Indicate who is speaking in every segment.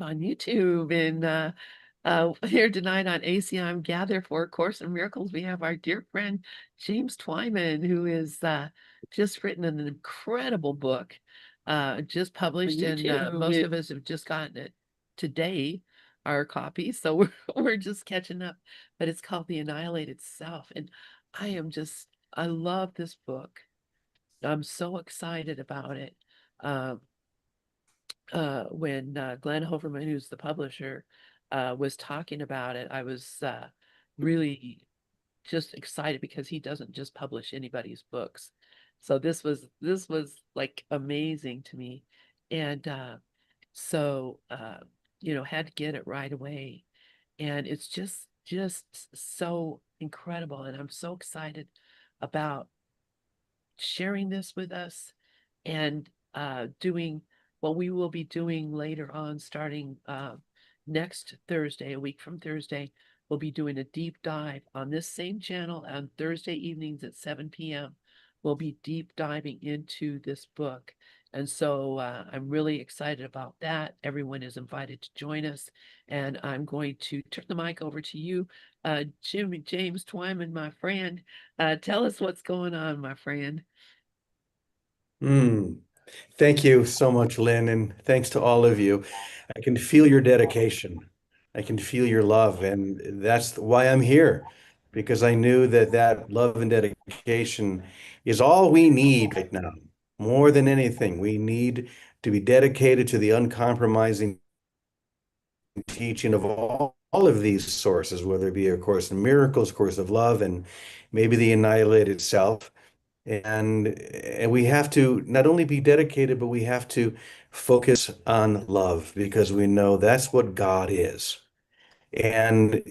Speaker 1: on YouTube and here tonight on ACIM Gather for A Course in Miracles. We have our dear friend James Twyman, who is just written an incredible book, just published, and most of us have just gotten it today, our copy. So we're just catching up. But it's called The Annihilated Self, and I love this book. I'm so excited about it. Um, when Glenn Hoverman, who's the publisher, was talking about it, I was really just excited because he doesn't just publish anybody's books. So this was like amazing to me, and so had to get it right away, and it's just so incredible, and I'm so excited about sharing this with us and doing what we will be doing later on, starting next Thursday, a week from Thursday. We'll be doing a deep dive on this same channel on Thursday evenings at 7 p.m. We'll be deep diving into this book. And so I'm really excited about that. Everyone is invited to join us. And I'm going to turn the mic over to you, James Twyman, my friend. Tell us what's going on, my friend.
Speaker 2: Thank you so much, Lynn, and thanks to all of you. I can feel your dedication. I can feel your love, and that's why I'm here, because I knew that that love and dedication is all we need right now. More than anything, we need to be dedicated to the uncompromising teaching of all of these sources, whether it be A Course in Miracles, Course of Love, and maybe the Annihilated Self. And we have to not only be dedicated, but we have to focus on love because we know that's what God is. And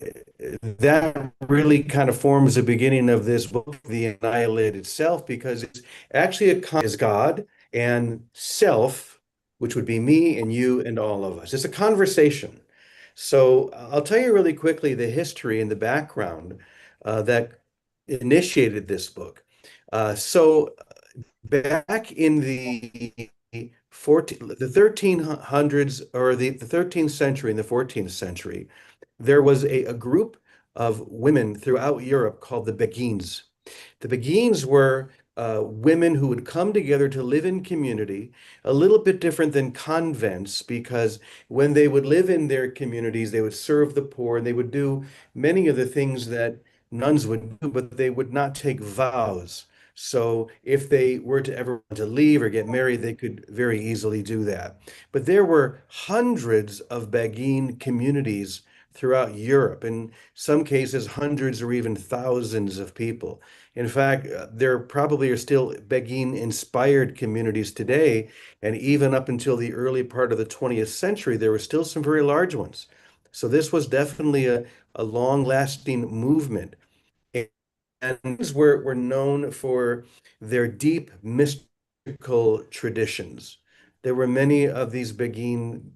Speaker 2: that really kind of forms the beginning of this book, The Annihilated Self, because it's actually is God and self, which would be me and you and all of us. It's a conversation. So I'll tell you really quickly the history and the background that initiated this book. So back in the 1300s or the 13th century and the 14th century, there was a group of women throughout Europe called the Beguines. The Beguines were women who would come together to live in community, a little bit different than convents, because when they would live in their communities, they would serve the poor and they would do many of the things that nuns would do, but they would not take vows. So if they were to ever want to leave or get married, they could very easily do that. But there were hundreds of Beguine communities throughout Europe, in some cases, hundreds or even thousands of people. In fact, there probably are still Beguine-inspired communities today, and even up until the early part of the 20th century, there were still some very large ones. So this was definitely a long-lasting movement. And these were known for their deep mystical traditions. There were many of these Beguine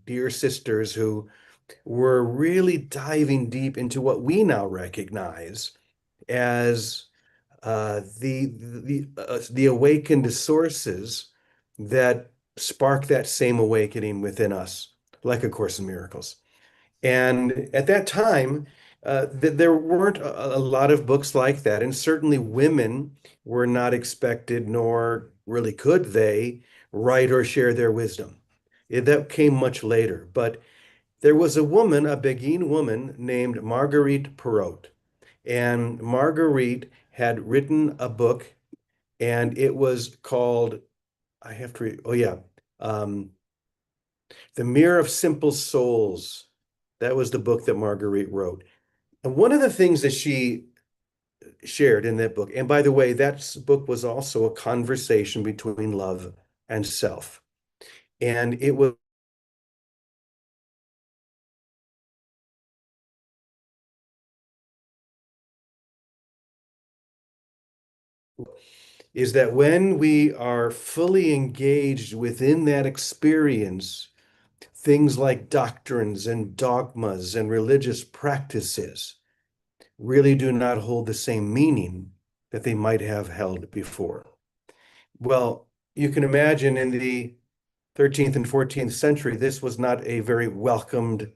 Speaker 2: dear sisters who were really diving deep into what we now recognize as the awakened sources that spark that same awakening within us, like A Course in Miracles. And at that time, there weren't a lot of books like that, and certainly women were not expected, nor really could they write or share their wisdom. That came much later, but there was a woman, a Beguine woman named Marguerite Perrault, and Marguerite had written a book, and it was called, I have to read, oh yeah, um, The Mirror of Simple Souls. That was the book that Marguerite wrote. And one of the things that she shared in that book, and by the way, that book was also a conversation between love and self. And it was is that when we are fully engaged within that experience, things like doctrines and dogmas and religious practices really do not hold the same meaning that they might have held before. Well, you can imagine in the 13th and 14th century, this was not a very welcomed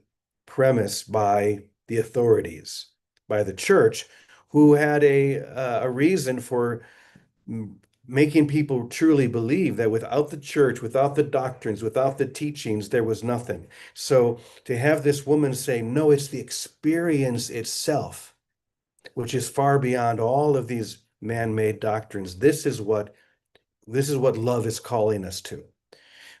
Speaker 2: premise by the authorities, by the church, who had a reason for making people truly believe that without the church, without the doctrines, without the teachings, there was nothing. So to have this woman say, no, it's the experience itself, which is far beyond all of these man-made doctrines. This is what love is calling us to.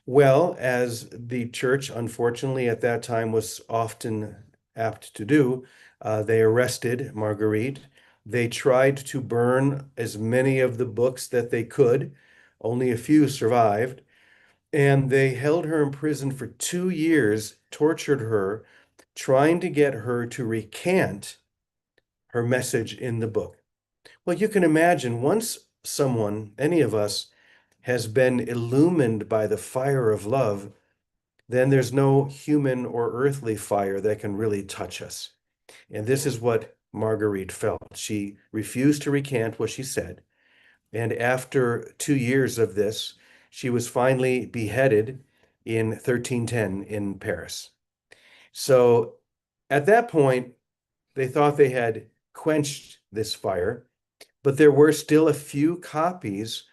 Speaker 2: Well, as the church, unfortunately, at that time was often apt to do, they arrested Marguerite. They tried to burn as many of the books that they could. Only a few survived. And they held her in prison for 2 years, tortured her, trying to get her to recant her message in the book. Well, you can imagine once someone, any of us, has been illumined by the fire of love, then there's no human or earthly fire that can really touch us. And this is what Marguerite felt. She refused to recant what she said. And after 2 years of this, she was finally beheaded in 1310 in Paris. So at that point, they thought they had quenched this fire, but there were still a few copies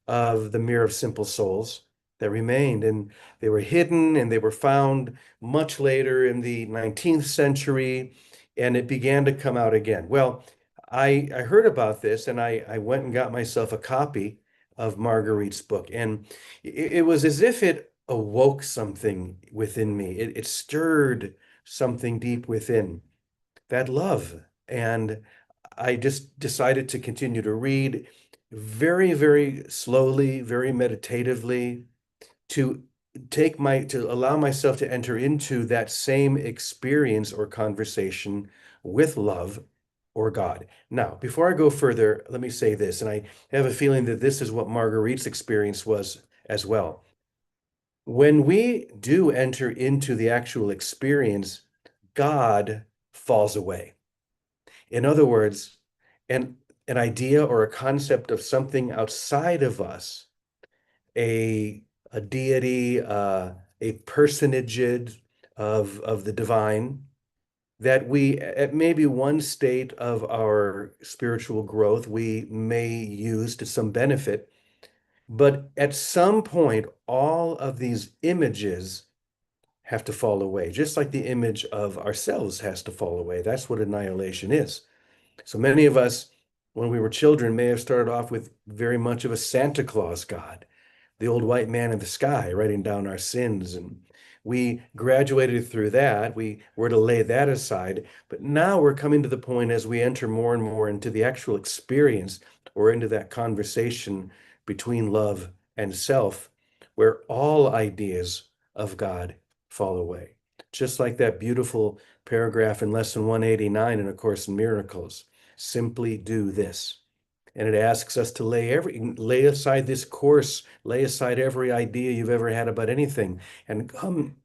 Speaker 2: of the Mirror of Simple Souls that remained, and they were hidden and they were found much later in the 19th century, and it began to come out again. Well, I heard about this and I went and got myself a copy of Marguerite's book, and it was as if it awoke something within me. It stirred something deep within, that love. And I just decided to continue to read very, very slowly, very meditatively, to to allow myself to enter into that same experience or conversation with love or God. Now, before I go further, let me say this, and I have a feeling that this is what Marguerite's experience was as well. When we do enter into the actual experience, God falls away. In other words, an idea or a concept of something outside of us, a a deity, a personage of the divine, that we, at maybe one state of our spiritual growth, we may use to some benefit, but at some point, all of these images have to fall away, just like the image of ourselves has to fall away. That's what annihilation is. So many of us, when we were children, may have started off with very much of a Santa Claus God, the old white man in the sky writing down our sins. And we graduated through that. We were to lay that aside. But now we're coming to the point as we enter more and more into the actual experience or into that conversation between love and self, where all ideas of God fall away. Just like that beautiful paragraph in Lesson 189 in A Course in Miracles. Simply do this. And it asks us to lay aside this course, lay aside every idea you've ever had about anything, and come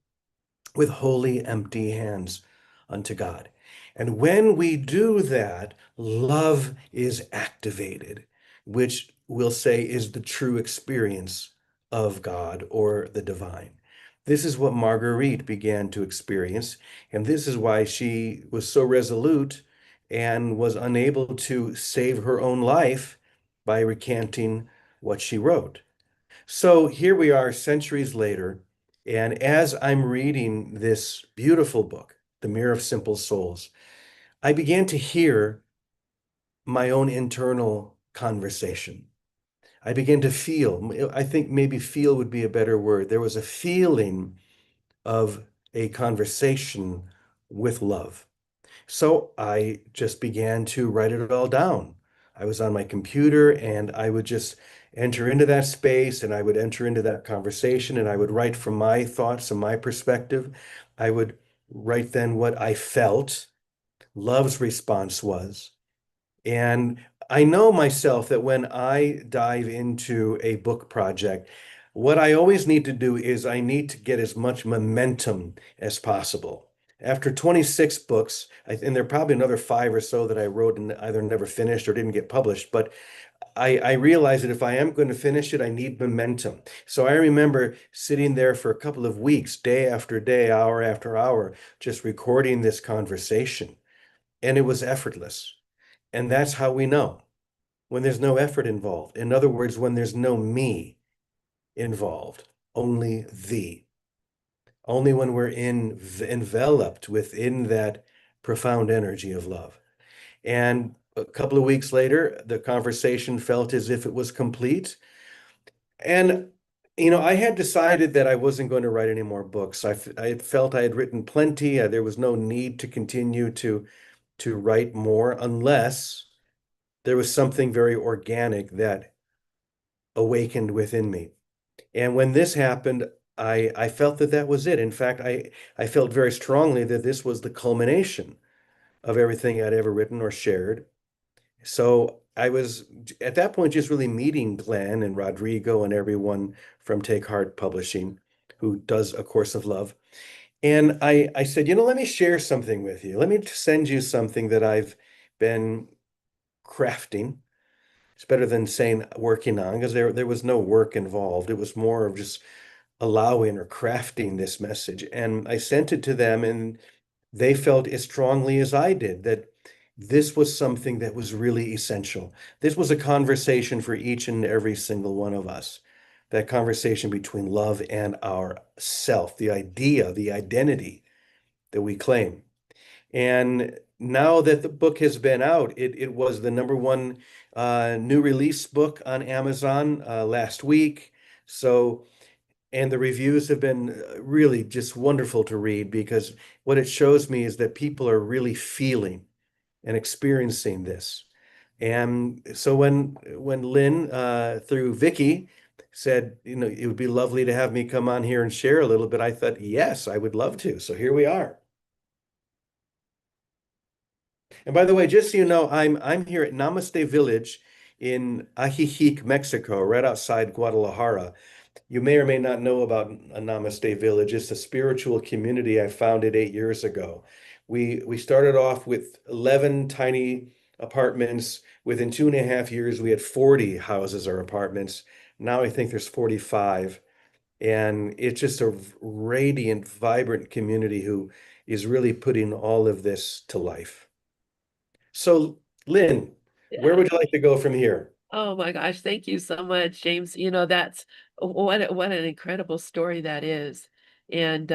Speaker 2: with wholly empty hands unto God. And when we do that, love is activated, which we'll say is the true experience of God or the divine. This is what Marguerite began to experience, and this is why she was so resolute and was unable to save her own life by recanting what she wrote. So here we are centuries later, and as I'm reading this beautiful book, The Mirror of Simple Souls, I began to hear my own internal conversation. I began to feel, I think maybe feel would be a better word. There was a feeling of a conversation with love. So I just began to write it all down. I was on my computer and I would just enter into that space and I would enter into that conversation and I would write from my thoughts and my perspective. I would write then what I felt love's response was. And I know myself that when I dive into a book project, what I always need to do is I need to get as much momentum as possible. After 26 books, and there are probably another five or so that I wrote and either never finished or didn't get published, but I realized that if I am going to finish it, I need momentum. So I remember sitting there for a couple of weeks, day after day, hour after hour, just recording this conversation. And it was effortless. And that's how we know when there's no effort involved. In other words, when there's no me involved, only thee. Only when we're enveloped within that profound energy of love. And a couple of weeks later, the conversation felt as if it was complete. And, I had decided that I wasn't going to write any more books. I felt I had written plenty. There was no need to continue to write more unless there was something very organic that awakened within me. And when this happened, I felt that that was it. In fact, I felt very strongly that this was the culmination of everything I'd ever written or shared. So I was at that point just really meeting Glenn and Rodrigo and everyone from Take Heart Publishing, who does A Course of Love. And I said, let me share something with you. Let me send you something that I've been crafting. It's better than saying working on, because there was no work involved. It was more of just allowing or crafting this message. And I sent it to them, and they felt as strongly as I did that this was something that was really essential. This was a conversation for each and every single one of us. That conversation between love and our self, the idea, the identity that we claim. And now that the book has been out, it was the number one new release book on Amazon last week. So, and the reviews have been really just wonderful to read, because what it shows me is that people are really feeling and experiencing this. And so when Lynn through Vicky said, it would be lovely to have me come on here and share a little bit, I thought, yes, I would love to. So here we are. And by the way, just so you know, I'm here at Namaste Village in Ajijic, Mexico, right outside Guadalajara. You may or may not know about a Namaste Village. It's a spiritual community I founded 8 years ago. We started off with 11 tiny apartments. Within 2.5 years, we had 40 houses or apartments. Now I think there's 45. And it's just a radiant, vibrant community who is really putting all of this to life. So, Lynn, where
Speaker 1: Yeah.
Speaker 2: would you like to go from here?
Speaker 1: Oh my gosh, thank you so much, James. That's what an incredible story that is. And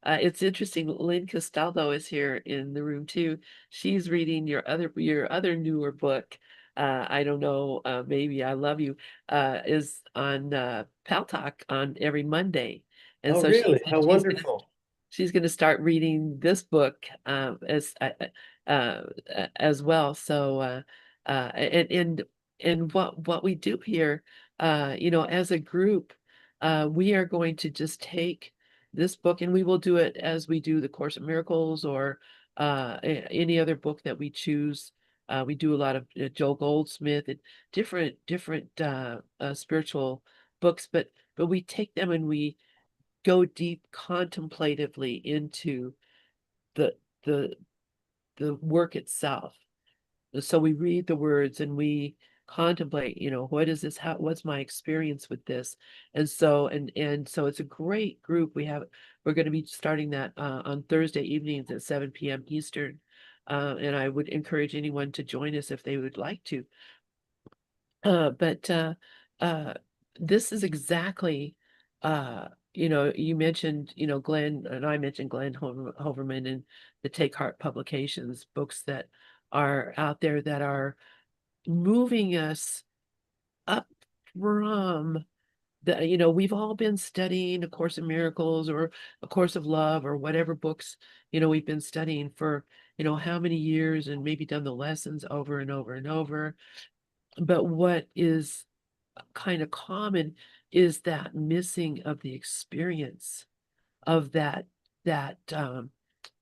Speaker 1: it's interesting. Lynn Castaldo is here in the room too. She's reading your other newer book. I don't know, maybe I Love You, is on Pal Talk on every Monday. And
Speaker 2: Oh,
Speaker 1: so
Speaker 2: really? How wonderful.
Speaker 1: she's gonna start reading this book uh, as well. So and what we do here, as a group, we are going to just take this book, and we will do it as we do the Course of Miracles, or any other book that we choose. We do a lot of Joel Goldsmith and different spiritual books, but we take them and we go deep contemplatively into the the the work itself. So we read the words and we contemplate, what is this, what's my experience with this? And so it's a great group. We're going to be starting that on Thursday evenings at 7 p.m. Eastern. And I would encourage anyone to join us if they would like to. But uh, this is exactly, you mentioned, Glenn, and I mentioned Glenn Hoverman and the Take Heart Publications books that are out there that are moving us up from we've all been studying A Course in Miracles or A Course of Love or whatever books, we've been studying for, how many years, and maybe done the lessons over and over and over. But what is kind of common is that missing of the experience of that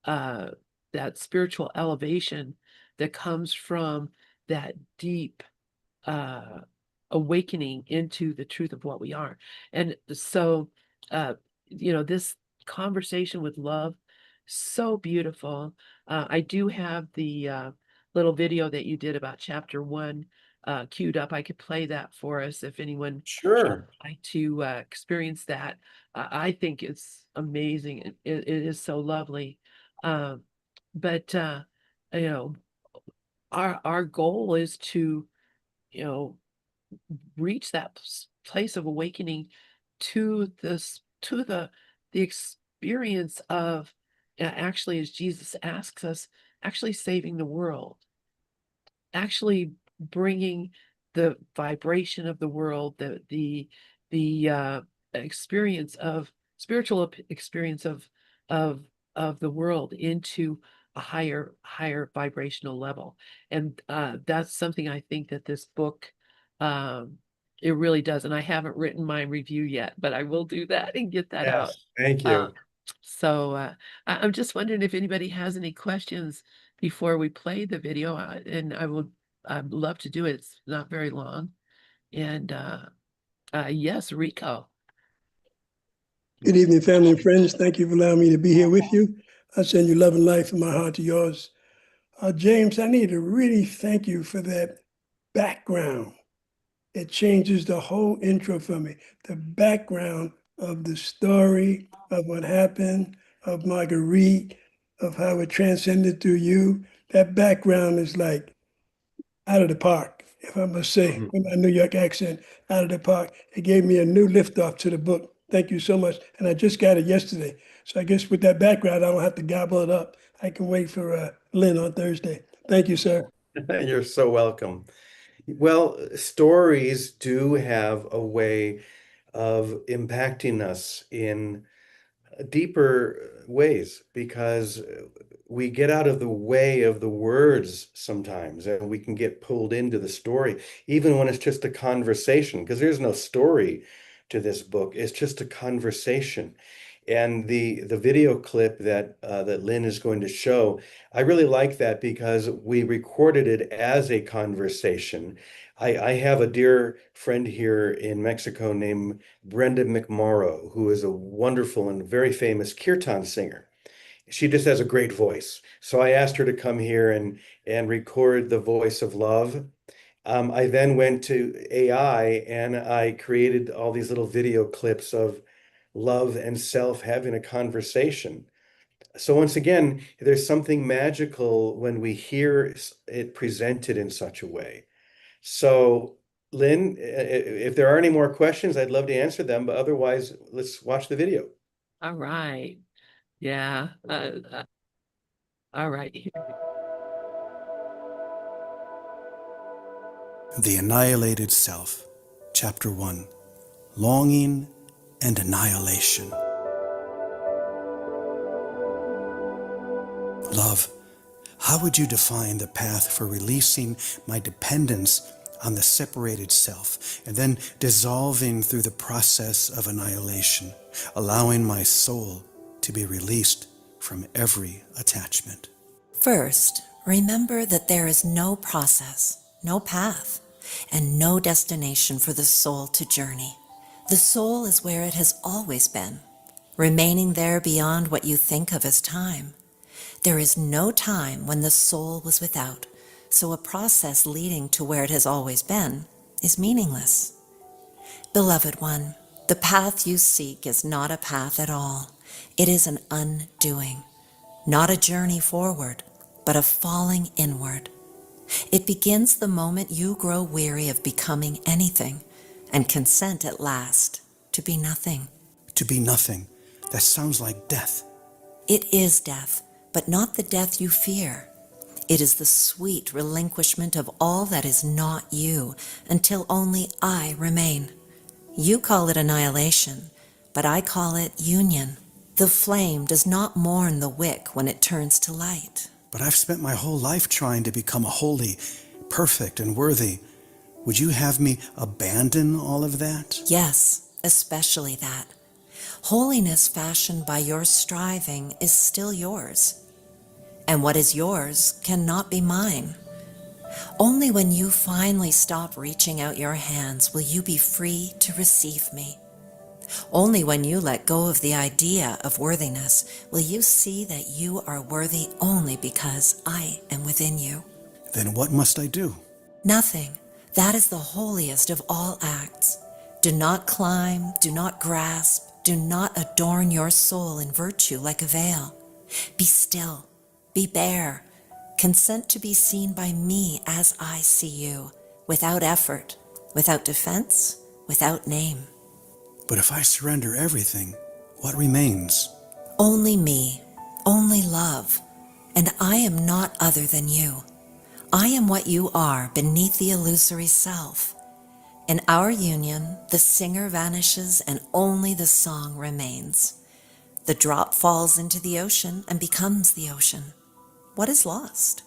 Speaker 1: uh that spiritual elevation that comes from that deep uh awakening into the truth of what we are. And so uh this conversation with love, so beautiful. I do have the little video that you did about chapter 1 queued up. I could play that for us if anyone would
Speaker 2: Sure.
Speaker 1: like to experience that. I think it's amazing. It is so lovely. Um, but you know, our goal is to, you know, reach that place of awakening to this, to the experience of, actually, as Jesus asks us, actually saving the world, actually bringing the vibration of the world, the experience of experience of of the world into a higher vibrational level. And that's something I think that this book, um it really does. And I haven't written my review yet, but I will do that and get that out.
Speaker 2: Yes, thank
Speaker 1: uh,
Speaker 2: you.
Speaker 1: so I'm just wondering if anybody has any questions before we play the video, and I'd love to do it. It's not very long. And yes, Rico.
Speaker 3: Good evening, family and friends. Thank you for allowing me to be here with you. I send you love and life from my heart to yours. James, I need to really thank you for that background. It changes the whole intro for me. The background of the story of what happened, of Marguerite, of how it transcended through you. That background is like out of the park, if I must say,
Speaker 2: Mhm.
Speaker 3: with my New York accent, out of the park. It gave me a new lift off to the book. Thank you so much. And I just got it yesterday. So I guess with that background, I don't have to gobble it up. I can wait for Lynn on Thursday. Thank you, sir.
Speaker 2: You're so welcome. Well, stories do have a way of impacting us in deeper ways because we get out of the way of the words sometimes and we can get pulled into the story, even when it's just a conversation, because there's no story to this book. It's just a conversation. And the video clip that Lynn is going to show, I really like that because we recorded it as a conversation. I have a dear friend here in Mexico named Brenda McMorrow, who is a wonderful and very famous kirtan singer. She just has a great voice. So I asked her to come here and record the voice of love. I then went to AI and I created all these little video clips of love and self having a conversation. So once again, there's something magical when we hear it presented in such a way. So, Lynn, if there are any more questions, I'd love to answer them, but otherwise, let's watch the video.
Speaker 1: All right. Yeah. All right.
Speaker 4: The Annihilated Self, Chapter 1, Longing and Annihilation. Love, how would you define the path for releasing my dependence on the separated self and then dissolving through the process of annihilation, allowing my soul to be released from every attachment?
Speaker 5: First, remember that there is no process, no path, and no destination for the soul to journey. The soul is where it has always been, remaining there beyond what you think of as time. There is no time when the soul was without, so a process leading to where it has always been is meaningless. Beloved one, the path you seek is not a path at all. It is an undoing, not a journey forward, but a falling inward. It begins the moment you grow weary of becoming anything and consent at last to be nothing.
Speaker 4: To be nothing, that sounds like death.
Speaker 5: It is death, but not the death you fear. It is the sweet relinquishment of all that is not you until only I remain. You call it annihilation, but I call it union. The flame does not mourn the wick when it turns to light.
Speaker 4: But I've spent my whole life trying to become holy, perfect, and worthy. Would you have me abandon all of that?
Speaker 5: Yes, especially that. Holiness fashioned by your striving is still yours. And what is yours cannot be mine. Only when you finally stop reaching out your hands will you be free to receive me. Only when you let go of the idea of worthiness will you see that you are worthy only because I am within you.
Speaker 4: Then what must I do?
Speaker 5: Nothing. That is the holiest of all acts. Do not climb, do not grasp, do not adorn your soul in virtue like a veil. Be still, be bare, consent to be seen by me as I see you, without effort, without defense, without name.
Speaker 4: But if I surrender everything, what remains?
Speaker 5: Only me, only love, and I am not other than you. I am what you are beneath the illusory self. In our union, the singer vanishes and only the song remains. The drop falls into the ocean and becomes the ocean. What is lost?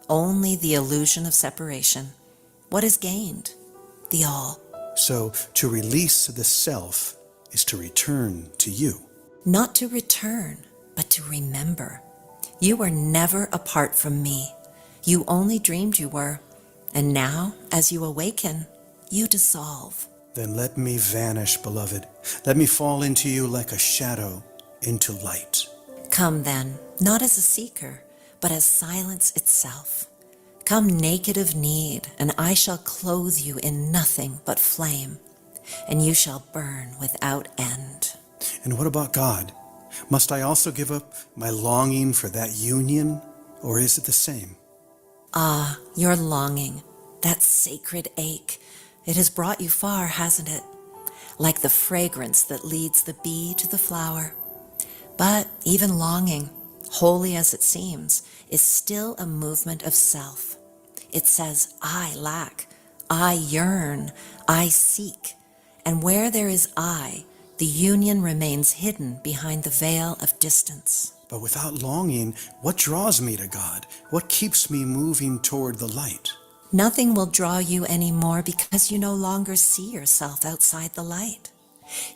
Speaker 5: Only the illusion of separation. What is gained? The all.
Speaker 4: So to release the self is to return to you.
Speaker 5: Not to return, but to remember. You were never apart from me. You only dreamed you were. And now, as you awaken, you dissolve.
Speaker 4: Then let me vanish, beloved. Let me fall into you like a shadow into light.
Speaker 5: Come then, not as a seeker, but as silence itself. Come naked of need, and I shall clothe you in nothing but flame, and you shall burn without end.
Speaker 4: And what about God? Must I also give up my longing for that union, or is it the same?
Speaker 5: Ah, your longing, that sacred ache, it has brought you far, hasn't it? Like the fragrance that leads the bee to the flower. But even longing, holy as it seems, is still a movement of self. It says, I lack, I yearn, I seek. And where there is I, the union remains hidden behind the veil of distance.
Speaker 4: But without longing, what draws me to God? What keeps me moving toward the light?
Speaker 5: Nothing will draw you anymore because you no longer see yourself outside the light.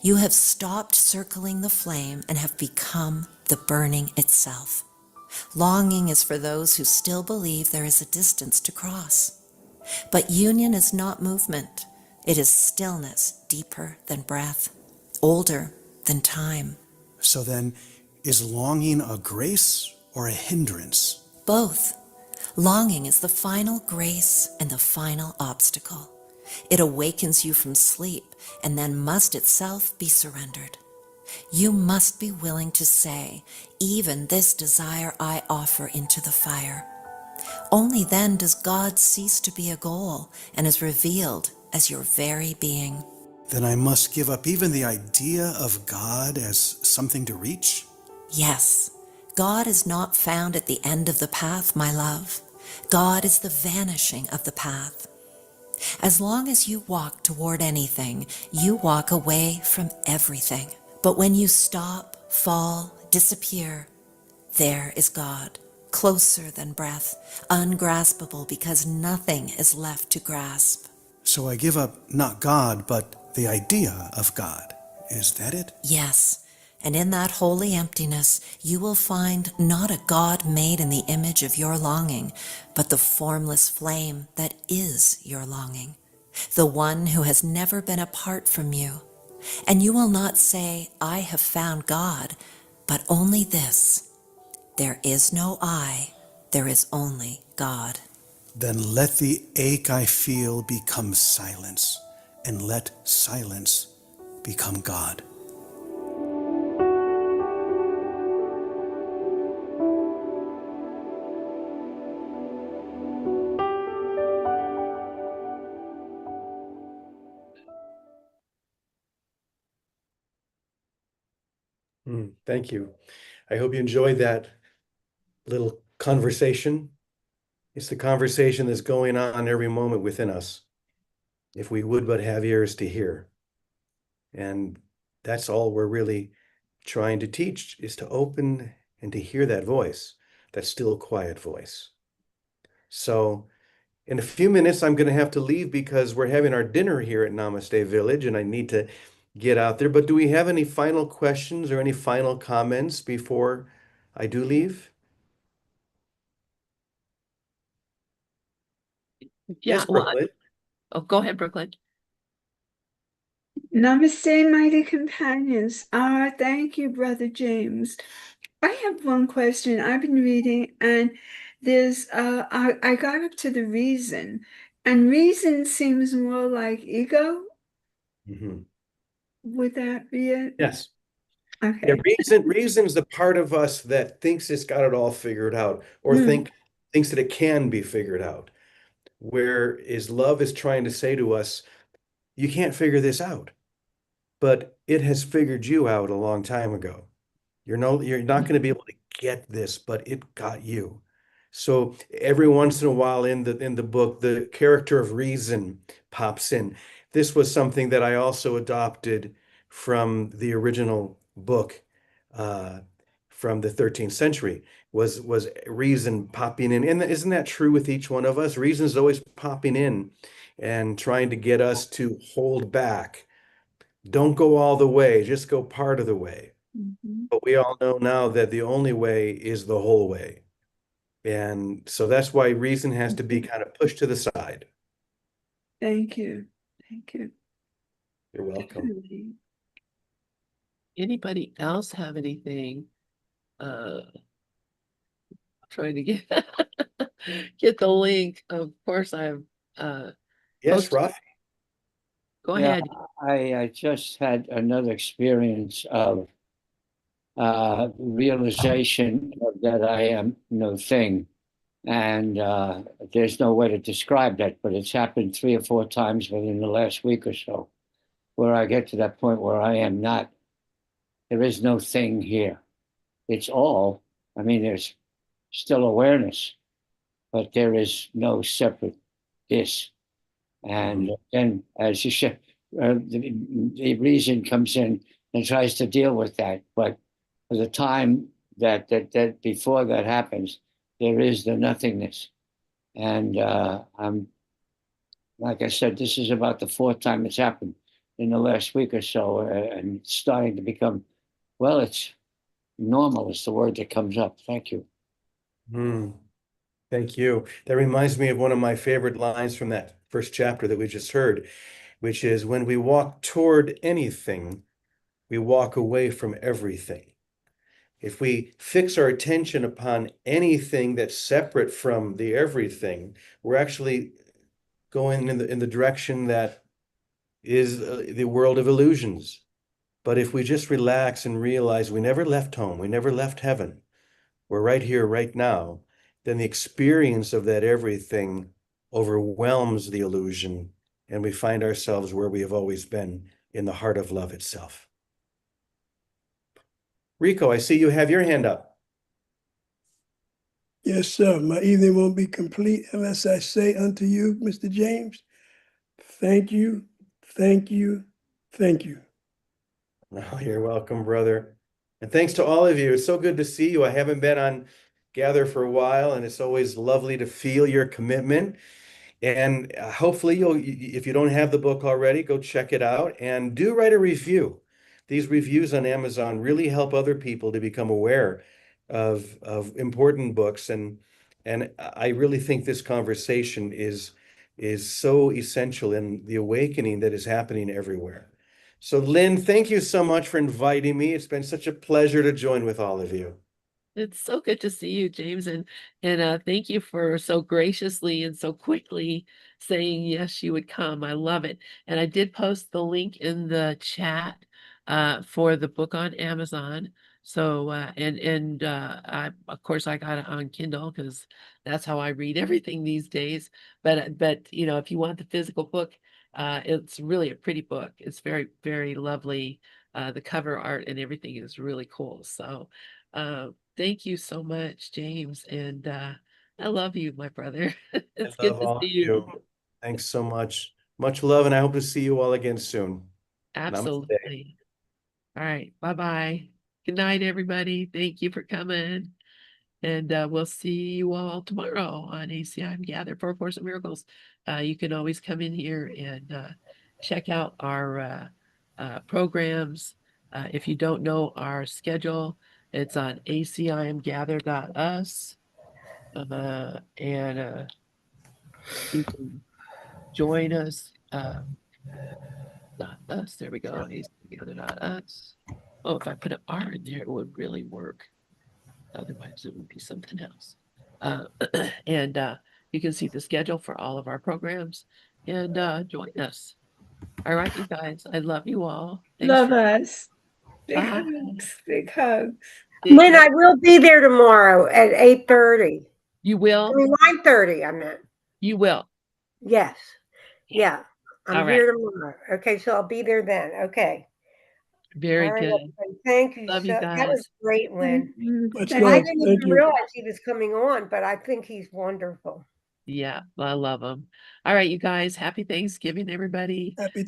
Speaker 5: You have stopped circling the flame and have become the burning itself. Longing is for those who still believe there is a distance to cross. But union is not movement. It is stillness deeper than breath, older than time.
Speaker 4: So then, is longing a grace or a hindrance?
Speaker 5: Both. Longing is the final grace and the final obstacle. It awakens you from sleep and then must itself be surrendered. You must be willing to say, even this desire I offer into the fire. Only then does God cease to be a goal and is revealed as your very being.
Speaker 4: Then I must give up even the idea of God as something to reach?
Speaker 5: Yes, God is not found at the end of the path, my love. God is the vanishing of the path. As long as you walk toward anything, you walk away from everything. But when you stop, fall, disappear, there is God, closer than breath, ungraspable because nothing is left to grasp.
Speaker 4: So I give up not God, but the idea of God. Is that it?
Speaker 5: Yes, and in that holy emptiness, you will find not a God made in the image of your longing, but the formless flame that is your longing, the one who has never been apart from you. And you will not say, I have found God, but only this: there is no I, there is only God.
Speaker 4: Then let the ache I feel become silence, and let silence become God.
Speaker 2: Thank you. I hope you enjoyed that little conversation. It's the conversation that's going on every moment within us, if we would but have ears to hear. And that's all we're really trying to teach, is to open and to hear that voice, that still quiet voice. So in a few minutes, I'm going to have to leave because we're having our dinner here at Namaste Village and I need to get out there. But do we have any final questions or any final comments before I do leave?
Speaker 1: Yeah,
Speaker 2: Yes,
Speaker 1: well,
Speaker 2: Brooklyn.
Speaker 1: oh, go ahead, Brooklyn.
Speaker 6: Namaste, mighty companions. Thank you, Brother James. I have one question. I've been reading, and I got up to the reason, And reason seems more like ego.
Speaker 2: Mhm.
Speaker 6: Would that be it?
Speaker 2: Yes. Yeah,
Speaker 6: Okay.
Speaker 2: reason's the part of us that thinks it's got it all figured out, or
Speaker 6: Hmm.
Speaker 2: thinks that it can be figured out. Whereas love is trying to say to us, you can't figure this out, but it has figured you out a long time ago. You're not going to be able to get this, but it got you. So every once in a while in the book, the character of reason pops in. This was something that I also adopted from the original book uh, from the 13th century, was reason popping in. And isn't that true with each one of us? Reason is always popping in and trying to get us to hold back. Don't go all the way, just go part of the way.
Speaker 6: Mhm.
Speaker 2: But we all know now that the only way is the whole way. And so that's why reason has to be kind of pushed to the side.
Speaker 6: Thank you. Thank you.
Speaker 2: You're welcome.
Speaker 6: Definitely.
Speaker 1: Anybody else have anything? Trying to get get the link. Of course, I've
Speaker 2: Yes,
Speaker 1: posted.
Speaker 2: Rafi.
Speaker 1: Go
Speaker 7: Yeah,
Speaker 1: ahead.
Speaker 7: I just had another experience of realization that I am no thing. And there's no way to describe that, but it's happened 3 or 4 times within the last week or so, where I get to that point where I am not, there is no thing here. It's all, I mean, there's still awareness, but there is no separate this. And then, as you said, the reason comes in and tries to deal with that. But for the time that before that happens, there is the nothingness. And I'm, like I said, this is about the fourth time it's happened in the last week or so, and it's starting to become, well, it's normal. Is the word that comes up. Thank you.
Speaker 2: Hmm. Thank you. That reminds me of one of my favorite lines from that first chapter that we just heard, which is when we walk toward anything, we walk away from everything. If we fix our attention upon anything that's separate from the everything, we're actually going in the direction that is the world of illusions. But if we just relax and realize we never left home, we never left heaven, we're right here, right now, then the experience of that everything overwhelms the illusion, and we find ourselves where we have always been, in the heart of love itself. Rico, I see you have your hand up.
Speaker 3: Yes, sir. My evening won't be complete unless I say unto you, Mr. James, thank you, thank you, thank you.
Speaker 2: Oh, you're welcome, brother. And thanks to all of you. It's so good to see you. I haven't been on Gather for a while, and it's always lovely to feel your commitment. And hopefully if you don't have the book already, go check it out and do write a review. These reviews on Amazon really help other people to become aware of important books. And I really think this conversation is so essential in the awakening that is happening everywhere. So Lynn, thank you so much for inviting me. It's been such a pleasure to join with all of you.
Speaker 1: It's so good to see you, James, and thank you for so graciously and so quickly saying yes, you would come. I love it. And I did post the link in the chat for the book on Amazon. So I of course I got it on Kindle because that's how I read everything these days. But you know, if you want the physical book, it's really a pretty book. It's very, very lovely. The cover art and everything is really cool. So thank you so much, James. And I love you, my brother.
Speaker 2: I
Speaker 1: It's good
Speaker 2: love
Speaker 1: to
Speaker 2: all of
Speaker 1: see you.
Speaker 2: you. Thanks so much. Much love, and I hope to see you all again soon. Namaste.
Speaker 1: Absolutely. All right. Bye-bye. Good night, everybody. Thank you for coming. And we'll see you all tomorrow on ACIM Gather for a Course in Miracles. You can always come in here and check out our programs. If you don't know our schedule, it's on acimgather.us. And you can join us. Not us. There we go. acimgather.us. Oh, if I put an R in there, it would really work. Otherwise, it would be something else. Uh, and you can see the schedule for all of our programs and join us. All right, you guys, I love you all. Thanks
Speaker 6: Love
Speaker 1: for
Speaker 6: us. Big
Speaker 1: Bye.
Speaker 6: hugs. Big hugs.
Speaker 1: big
Speaker 8: Lynn,
Speaker 1: hug.
Speaker 8: I will be there tomorrow at 8:30.
Speaker 1: You will.
Speaker 8: 9:30, I meant.
Speaker 1: You will.
Speaker 8: Yes. Yeah. I'm
Speaker 1: All right.
Speaker 8: here tomorrow. Okay, so I'll be there then. Okay.
Speaker 1: Very
Speaker 8: All right,
Speaker 1: good.
Speaker 8: everybody. Thank you.
Speaker 1: Love you
Speaker 8: That was
Speaker 1: guys.
Speaker 8: great, Lynn.
Speaker 3: Much
Speaker 6: Thank
Speaker 8: I
Speaker 3: love.
Speaker 8: didn't
Speaker 3: Thank
Speaker 8: even
Speaker 3: you.
Speaker 8: realize he was coming on, but I think he's wonderful.
Speaker 1: Yeah, I love them. All right, you guys. Happy Thanksgiving, everybody.
Speaker 3: Happy